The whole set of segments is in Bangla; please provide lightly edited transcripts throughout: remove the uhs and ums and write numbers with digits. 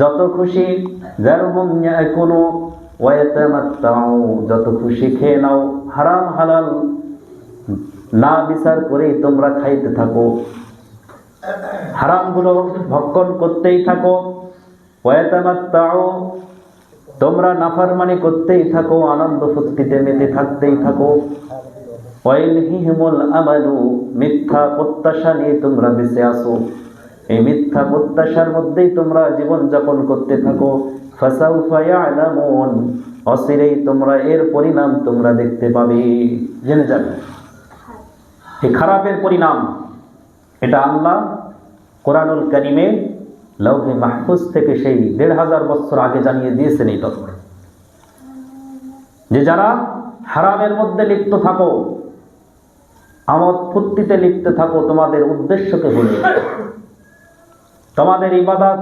যত খুশি যারহুম ইয়াকুলু ওয়া ইয়াতামাত্তাউ, যত খুশি খেয়ে নাও, হারাম হালাল না বিচার করেই তোমরা খাইতে থাকো, হারামগুলো ভক্ষণ করতেই থাকো। ওয়া ইয়াতামাত্তাউ, তোমরা নাফরমানি করতেই থাকো, আনন্দ ফুর্তিতে মেতে থাকতেই থাকো। ওয়াইলহিহিমুল আমালু, মিথ্যা প্রত্যাশা নিয়ে তোমরা বেঁচে আসো, এই মিথ্যা প্রত্যাশার মধ্যেই তোমরা জীবন যাপন করতে থাকো। ফাসাউফা ইয়ালামুন, অচিরেই তোমরা এর পরিণাম তোমরা দেখতে পাবে, জেনে যাবে। এই খারাপের পরিণাম এটা আল্লাহ কোরআনুল কারীমে লৌহে মাহফুজ থেকে সেই ১৫০০ বছর আগে জানিয়ে দিয়েছেন এই তথ্য, যে যারা হারামের মধ্যে লিপ্ত থাকো, আমোদ ফুর্তিতে লিপ্ত থাকো, তোমাদের উদ্দেশ্যকে ভুলে, তোমাদের ইবাদত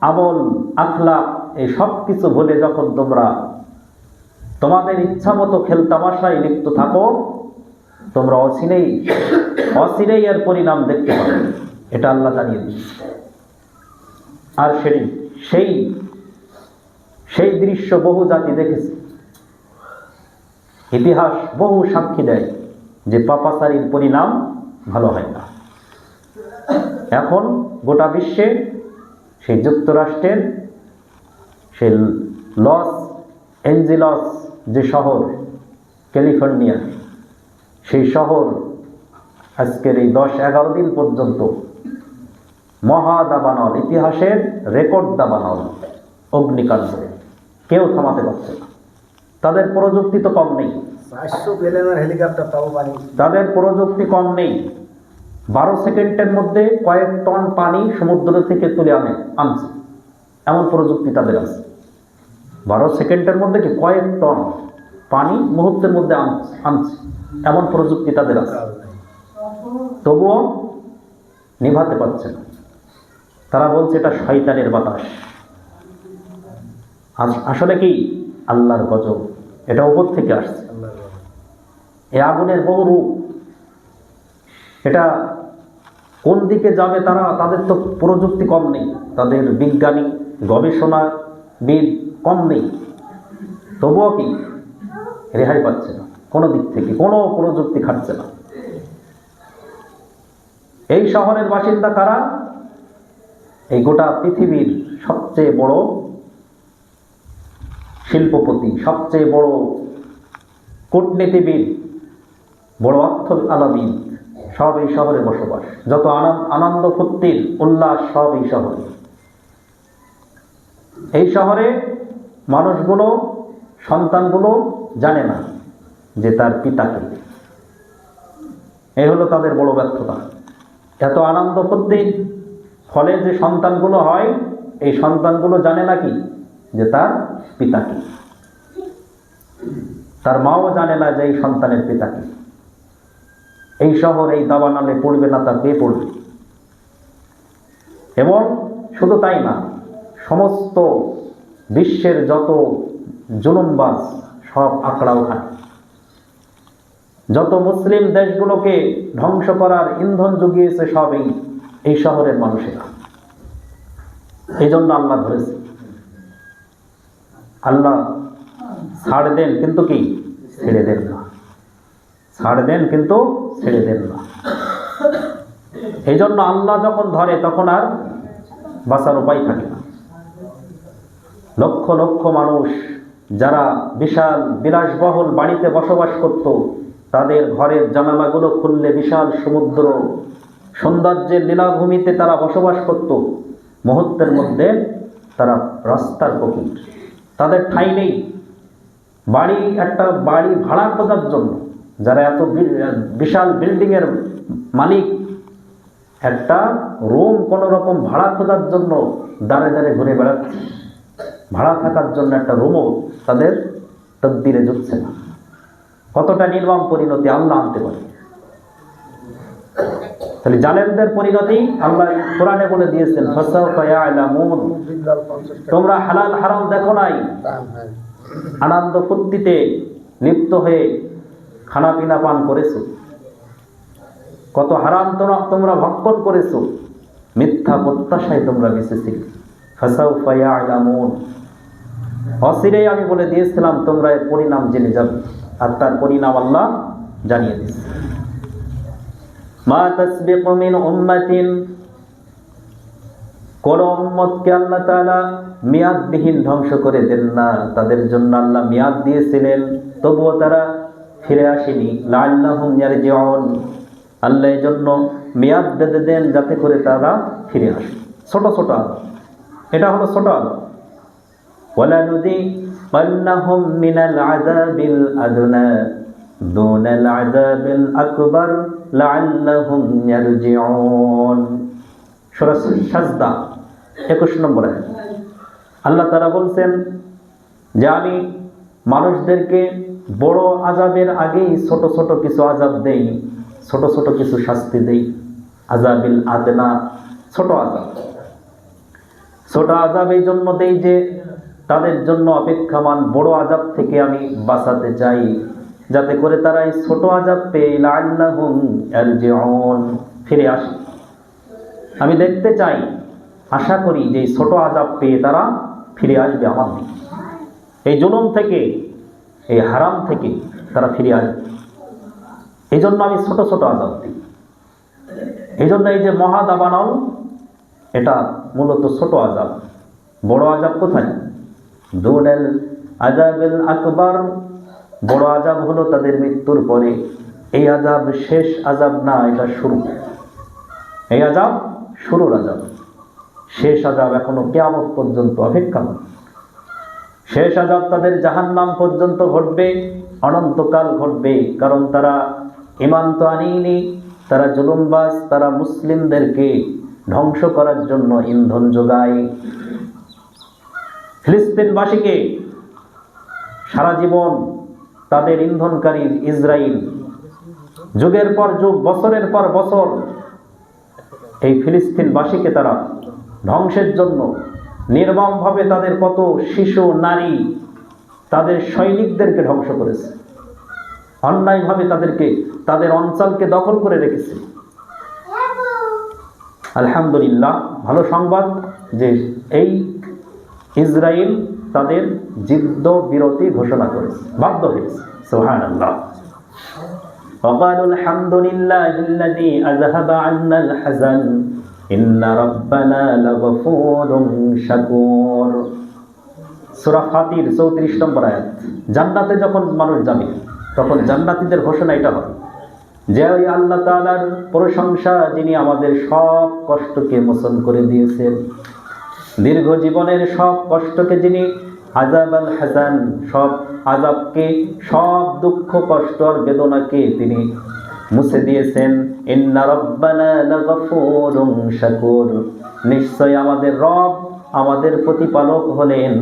আমল আখলাক এই সব কিছু ভুলে যখন তোমরা তোমাদের ইচ্ছা মতো খেলতামাশায় লিপ্ত থাকো, তোমরা অচিরেই এর পরিণাম দেখতে পাবে, এটা আল্লাহ জানিয়ে দিচ্ছে। আর সেই দৃশ্য বহু জাতি দেখেছে, ইতিহাস বহু সাক্ষী দেয় যে পাপাচারীর পরিণাম ভালো হয় না। এখন গোটা বিশ্বে সেই যুক্তরাষ্ট্রের সেই লস অ্যাঞ্জেলস যে শহর ক্যালিফোর্নিয়া, সেই শহর আজকের এই ১০-১১ দিন পর্যন্ত মহা দাবানল, ইতিহাসের রেকর্ড দাবানল অগ্নিকাণ্ড, কেউ থামাতে পারছে না। তাদের প্রযুক্তি তো কম নেই, তাদের প্রযুক্তি কম নেই। 12 সেকেন্ডের মধ্যে কয়েক টন পানি সমুদ্র থেকে তুলে আনছে, এমন প্রযুক্তি তাদের আছে। 12 সেকেন্ডের মধ্যে কি কয়েক টন পানি মুহূর্তের মধ্যে আনছে, এমন প্রযুক্তি তাদের আছে। তবুও নিভাতে পারছে না। তারা বলছে এটা শয়তানের বাতাস। আসলে কি আল্লাহর গজব, এটা উপর থেকে আসছে। এই আগুনের বহু রূপ, এটা কোন দিকে যাবে তাদের তো প্রযুক্তি কম নেই, তাদের বিজ্ঞানী গবেষণাবিদ কম নেই, তবুও কি রেহাই পাচ্ছে না, কোনো দিক থেকে কোনো প্রযুক্তি খাটছে না। এই শহরের বাসিন্দা কারা? এই গোটা পৃথিবীর সবচেয়ে বড় শিল্পপতি, সবচেয়ে বড় কূটনীতিবিদ, বড় অর্থ আলাবিদ, সব এই শহরে বসবাস। যত আনন্দ ফুর্তির উল্লাস সব এই শহরে। এই শহরে মানুষগুলো, সন্তানগুলো জানে না যে তার পিতাকে। এই হলো তাদের বড় ব্যর্থতা। এত আনন্দ ফুর্তির ফলে যে সন্তানগুলো হয়, এই সন্তানগুলো জানে না কি যে তার পিতাকে। তার মাও জানে না যে এই সন্তানের পিতাকে। এই শহর এই দাবানলে পড়বে না, তার পেয়ে পড়বে। এবং শুধু তাই না, সমস্ত বিশ্বের যত জুলুমবাজ সব আকড়া ওখানে। যত মুসলিম দেশগুলোকে ধ্বংস করার ইন্ধন জুগিয়েছে সব এই শহরের মানুষেরা। এই জন্য আল্লাহ ধরেছে। আল্লাহ ছাড় দেন কিন্তু কি ছেড়ে দেন না, ছাড় দেন কিন্তু ছেড়ে দেন না। এই জন্য আল্লাহ যখন ধরে তখন আর বাঁচার উপায় থাকে না। লক্ষ লক্ষ মানুষ যারা বিশাল বিলাসবহুল বাড়িতে বসবাস করত, তাদের ঘরের জানালাগুলো খুললে বিশাল সমুদ্র সৌন্দর্যের লীলাভূমিতে তারা বসবাস করত, মুহূর্তের মধ্যে তারা রাস্তার ফকির। তাদের ঠাঁই নেই। একটা বাড়ি ভাড়া খোঁজার জন্য, যারা এত বিশাল বিল্ডিংয়ের মালিক, একটা রুম কোনো রকম ভাড়া খোঁজার জন্য দাঁড়ে দাঁড়ে ঘুরে বেড়াচ্ছে। ভাড়া থাকার জন্য একটা রুমও তাদের তকদিরে জুটছে না। কতটা নির্মম পরিণতি আল্লাহ আনতে পারে। তাহলে জালেমদের পরিণতি আল্লাহ কোরআনে বলে দিয়েছেন, ফাসাউফা ইয়ালামুন। তোমরা হালাল হারাম দেখো নাই, আনন্দ ফুর্তিতে লিপ্ত হয়ে খানা পিনা পান করেছো, কত হারাম তোমরা ভক্ষণ করেছো, মিথ্যা প্রত্যাশায় তোমরা বেঁচেছিলে। ফাসাউফা ইয়ালামুন, অচিরেই আমি বলে দিয়েছিলাম তোমরা এর পরিণাম জেনে যাবে, আর তার পরিণাম আল্লাহ জানিয়ে দিয়েছে। মা তাসবিকু মিন উম্মাতিন, কোন উম্মতকে আল্লাহ তাআলা মেয়াদবিহীন ধ্বংস করে দেন না, তাদের জন্য আল্লাহ মেয়াদ দিয়েছিলেন, তবুও তারা ফিরে আসেনি। লাআল্লাহুম ইয়ারজিউন, আল্লাহ এই জন্য মেয়াদ বেঁধে দেন যাতে করে তারা ফিরে আসে। ছোট ছোট আযাব, এটা হলো ছোট আযাব। ওয়ালানুযিকান্নাহুম মিনাল আযাবিল আদনা দুনাল আযাবিল আকবার লাআল্লাহুম ইয়ারজিউন। সূরা সাজদা 21 নম্বর আয়াত। আল্লাহ তাআলা বলছেন যে আমি মানুষদেরকে বড় আযাবের আগেই ছোট ছোট কিছু আযাব দেই, ছোট ছোট কিছু শাস্তি দেই। আযাবিল আদনা, ছোট আযাব। ছোট আযাব এই জন্য দেই যে তাদের জন্য অপেক্ষামান বড় আযাব থেকে আমি বাঁচাতে চাই, যাতে করে তারা এই ছোট আযাব পেয়ে লাআল্লাহুম ইয়ারজিউন, ফিরে আসে। আমি দেখতে চাই, আশা করি যে এই ছোট আযাব পেয়ে তারা ফিরে আসবে আমার দিকে, এই জুলুম থেকে, এই হারাম থেকে তারা ফিরে আসবে। এই জন্য আমি ছোট ছোট আযাব দিই। এই জন্য এই যে মহা দাবানল, এটা মূলত ছোট আযাব। বড় আযাব কোথায়? দুনাল আযাবিল আকবার, বড় আযাব হলো তাদের মৃত্যুর পরে। এই আযাব শেষ আযাব না, এটা শুরু। এই আযাব শুরুর আযাব, শেষ আযাব এখনো কিয়ামত পর্যন্ত অপেক্ষামান। শেষ আযাব তাদের জাহান্নাম পর্যন্ত ঘটবে, অনন্তকাল ঘটবে। কারণ তারা ঈমান তো আনেনি, তারা জুলুমবাজ, তারা মুসলিমদেরকে ধ্বংস করার জন্য ইন্ধন যোগায়। ফিলিস্তিনবাসীকে সারা জীবন তাদের ইন্ধনকারী ইসরায়েল, যুগের পর যুগ, বছরের পর বছর এই ফিলিস্তিনবাসীকে তারা ধ্বংসের জন্য নির্মমভাবে তাদের কত শিশু, নারী, তাদের সৈনিকদেরকে ধ্বংস করেছে। অন্যায়ভাবে তাদেরকে, তাদের অঞ্চলকে দখল করে রেখেছে। আলহামদুলিল্লাহ, ভালো সংবাদ যে এই ইসরায়েল তাদের যুদ্ধ বিরতি ঘোষণা করেছে, বাধ্য হয়েছে। সুবহানাল্লাহ। وقالوا الحمد لله الذي أذهب عنا الحزن إن ربنا لغفور شكور। সূরা ফাতির 34 নম্বর আয়াত। জান্নাতে যখন মানুষ যাবে তখন জান্নাতীদের ঘোষণা এটা হবে যে ওই আল্লাহ তাআলার প্রশংসা, যিনি আমাদের সব কষ্টকে মোচন করে দিয়েছেন, দীর্ঘ জীবনের সব কষ্টকে যিনি আযাবাল হাসান, সব আযাবকে, সব দুঃখ কষ্ট আর বেদনাকে তিনি মুছে দিয়েছেন। ইন্না রাব্বানা লাগাফুরুন শাকুর, নিশ্চয় আমাদের রব, আমাদের প্রতিপালক হলেন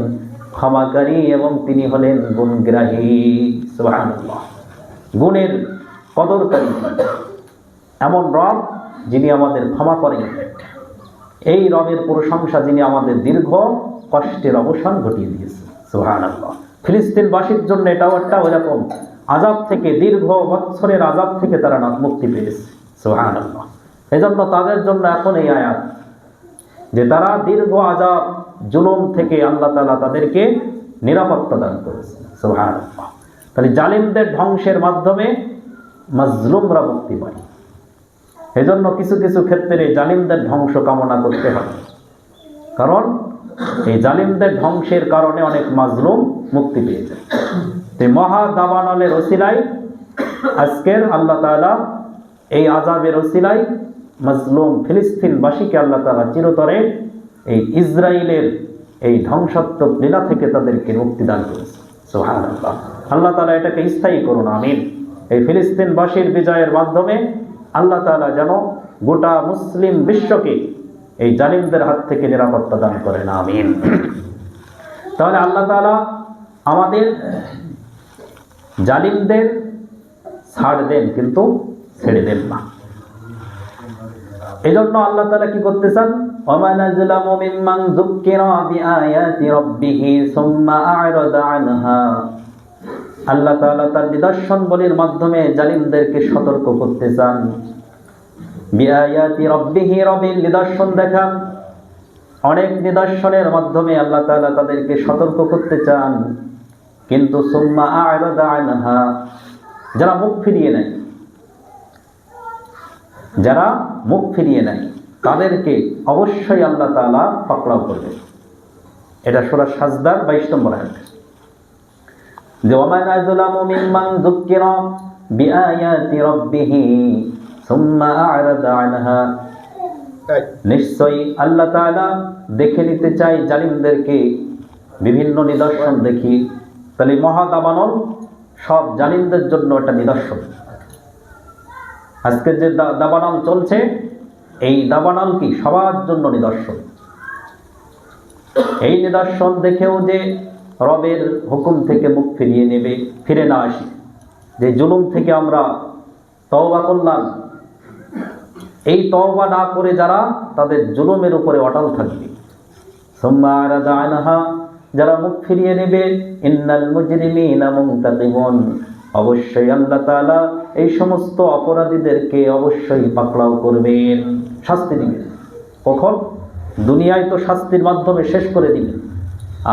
ক্ষমাকারী এবং তিনি হলেন গুণগ্রাহী। সুবহানাল্লাহ, গুণের কদরকারী এমন রব যিনি আমাদের ক্ষমা করেন। এই রবের প্রশংসা যিনি আমাদের দীর্ঘ কষ্টের অবসান ঘটিয়ে দিয়েছে। সুবহানাল্লাহ। ফিলিস্তিনবাসীর জন্য এটাও একটা ওইরকম আযাব থেকে, দীর্ঘ বছরের আযাব থেকে তারা মুক্তি পেয়েছে। সুবহানাল্লাহ। এজন্য তাদের জন্য এখন এই আয়াত যে তারা দীর্ঘ আযাব, জুলুম থেকে আল্লাহ তাআলা তাদেরকে নিরাপত্তা দান করেছে। সুবহানাল্লাহ। তাহলে জালিমদের ধ্বংসের মাধ্যমে মাজলুমরা মুক্তি পায়। এজন্য কিছু কিছু ক্ষেত্রে জালিমদের ধ্বংস কামনা করতে হয়, কারণ এই জালিমদের ধ্বংসের কারণে অনেক মাজলুম মুক্তি পেয়ে যায়। এই মহা দাবানলের ওসিলায় আজকের আল্লাহ তাআলা এই আযাবের ওসিলায় মাজলুম ফিলিস্তিনবাসীকে আল্লাহ তাআলা চিরতরে এই ইসরায়েলের এই ধ্বংসাত্মক লীলা থেকে তাদেরকে মুক্তি দান করেছে। সুবহানাল্লাহ। আল্লাহ তাআলা এটাকে স্থায়ী করুন, আমিন। এই ফিলিস্তিনবাসীর বিজয়ের মাধ্যমে আল্লাহ তাআলা যেন গোটা মুসলিম বিশ্বকে এই জালিমদের হাত থেকে নিরাপত্তা দান করেন, আমিন। তাহলে আল্লাহ তাআলা আমাদের জালিমদের ছাড় দেন কিন্তু ছেড়ে দেন না। এজন্য আল্লাহ তাআলা কি করতে চান? ওয়া নাযলামু মিম্মান যুক্কিরা বিআয়াতি রাব্বিহি সুম্মা আ'রাদা আনহা। আল্লাহ তাআলা তার নিদর্শনগুলির মাধ্যমে জালিমদেরকে সতর্ক করতে চান। বিআয়াতি রাব্বিহি, রবের নিদর্শন দেখান। অনেক নিদর্শনের মাধ্যমে আল্লাহ তাআলা তাদেরকে সতর্ক করতে চান, কিন্তু সুম্মা আ'রাদা আনহা, যারা মুখ ফিরিয়ে নেয়, যারা মুখ ফিরিয়ে নেয় তাদেরকে অবশ্যই আল্লাহ তাআলা পাকড়াও করবে। এটা সূরা সাজদার 22 নম্বর আয়াত। যে ওয়ামান আযলামু মিম্মান যুক্কিরা বিআয়াতি রাব্বিহি সুম্মা আ'রাদা আনহা, নিশ্চয়ই আল্লাহ তাআলা দেখে নিতে চাই জালিমদেরকে, বিভিন্ন নিদর্শন দেখি। তাহলে মহা দাবানল সব জালিমদের জন্য একটা নিদর্শন। আজকে যে দাবানল চলছে, এই দাবানল কি সবার জন্য নিদর্শন। এই নিদর্শন দেখেও যে রবের হুকুম থেকে মুখ ফিরিয়ে নেবে, ফিরে না আসি, যে জুলুম থেকে আমরা তওবা করলাম, এই তওবা না করে যারা তাদের জুলুমের উপরে অটল থাকবে, সুম্মা আ'রাদা আনহা, যারা মুখ ফিরিয়ে নেবে, ইন্নাল মুজরিমিনা মুনতাকিমুন, অবশ্যই আল্লাহ তাআলা এই সমস্ত অপরাধীদেরকে অবশ্যই পাকড়াও করবেন, শাস্তি দিবেন। কখন? দুনিয়ায় তো শাস্তির মাধ্যমে শেষ করে দিবেন,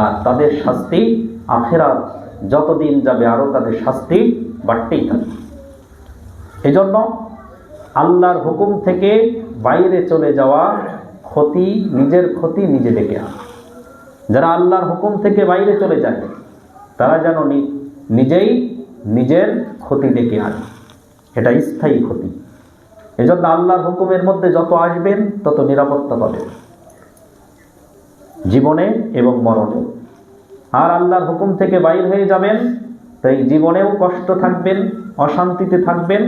আর তাদের শাস্তি আখিরাত যতদিন যাবে আরও তাদের শাস্তি বাড়তেই থাকবে। এজন্য আল্লাহর হুকুম থেকে বাইরে চলে যাওয়া ক্ষতি, নিজের ক্ষতি নিজে ডেকে আনা। যারা আল্লাহর হুকুম থেকে বাইরে চলে যায় তারা যেন নিজেই নিজের ক্ষতি ডেকে আনে, এটা স্থায়ী ক্ষতি। এজন্য আল্লাহর হুকুমের মধ্যে যত আসবেন তত নিরাপত্তা পাবেন জীবনে এবং মরণে। আর আল্লাহর হুকুম থেকে বাইর হয়ে যাবেন, তাই জীবনেও কষ্ট থাকবেন, অশান্তিতে থাকবেন,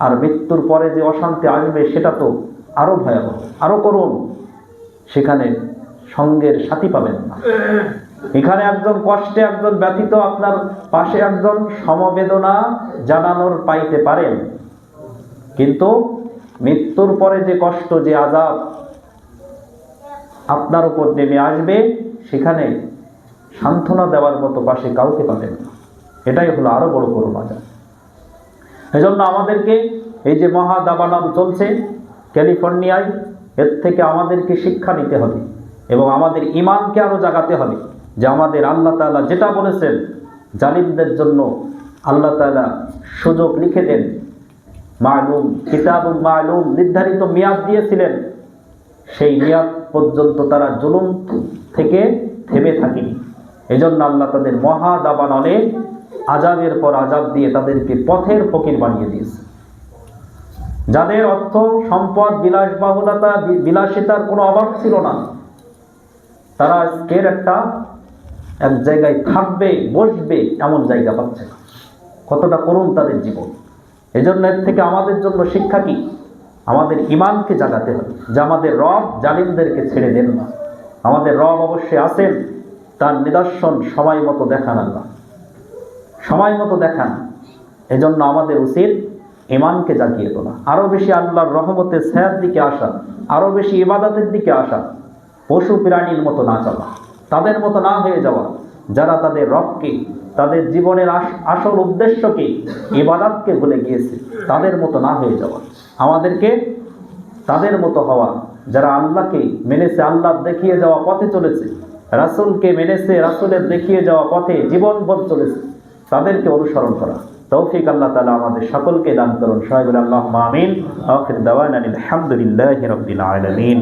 আর মৃত্যুর পরে যে অশান্তি আসবে সেটা তো আরো ভয়াবহ, আরো করুণ। সেখানে সঙ্গের সাথী পাবেন না। এখানে একজন কষ্টে, একজন ব্যথিত, আপনার পাশে একজন সমবেদনা জানানোর পাইতে পারেন, কিন্তু মৃত্যুর পরে যে কষ্ট, যে আযাব আপনার উপর নেমে আসবে, সেখানে সান্ত্বনা দেওয়ার মতো পাশে কাউকে পাবেন না। এটাই হলো আরো বড় করুণ আযাব। এজন্য আমাদেরকে এই যে মহা দাবানল চলছে ক্যালিফোর্নিয়ায়, এর থেকে আমাদেরকে শিক্ষা নিতে হবে এবং আমাদের ঈমানকে আরো জাগাতে হবে যে আমাদের আল্লাহ তাআলা যেটা বলেছেন, জালিমদের জন্য আল্লাহ তাআলা সুযোগ লিখে দেন, মালুম, কিতাবুল মালুম, নির্ধারিত মেয়াদ দিয়েছিলেন, সেই মেয়াদ পর্যন্ত তারা জুলুম থেকে থেমে থাকেনি। এজন্য আল্লাহ তাদের মহা দাবানলে আযাবের পর আযাব দিয়ে তাদেরকে পথের ফকির বানিয়ে দিয়েছে। যাদের অর্থ সম্পদ, বিলাসবাহুলতা, বিলাসিতার কোনো অভাব ছিল না, তারা আজকের এক জায়গায় থাকবে, বসবে এমন জায়গা পাচ্ছে না। কতটা করুণ তাদের জীবন। এজন্য এর থেকে আমাদের জন্য শিক্ষা কি? আমাদের ঈমানকে জাগাতে হবে যে আমাদের রব জালিমদেরকে ছেড়ে দেন না। আমাদের রব অবশ্যই আছেন, তার নিদর্শন সময় মতো দেখান, আল্লাহ সময় মতো দেখান। এজন্য আমাদের উচিত ঈমানকে জাগিয়ে তোলা, আরো বেশি আল্লাহর রহমতের ছায়ার দিকে আসা, আরো বেশি ইবাদতের দিকে আসা, পশু প্রাণীর মতো না চলা, তাদের মতো না হয়ে যাওয়া যারা তাদের রবকে, তাদের জীবনের আসল উদ্দেশ্যকে, ইবাদতকে ভুলে গিয়েছে, তাদের মতো না হয়ে যাওয়া। আমাদেরকে তাদের মতো হওয়া যারা আল্লাহকে মেনেছে, আল্লাহ দেখিয়ে যাওয়া পথে চলেছে, রাসূলকে মেনেছে, রাসূলের দেখিয়ে যাওয়া পথে জীবনভর চলেছে, তাদেরকে অনুসরণ করা। তৌফিক আল্লাহ তাআলা আমাদের সকলকে দান করুন। সবাই বলে আল্লাহুম্মা আমিন। আখির দাওয়ানা আলহামদুলিল্লাহি রাব্বিল আলামিন।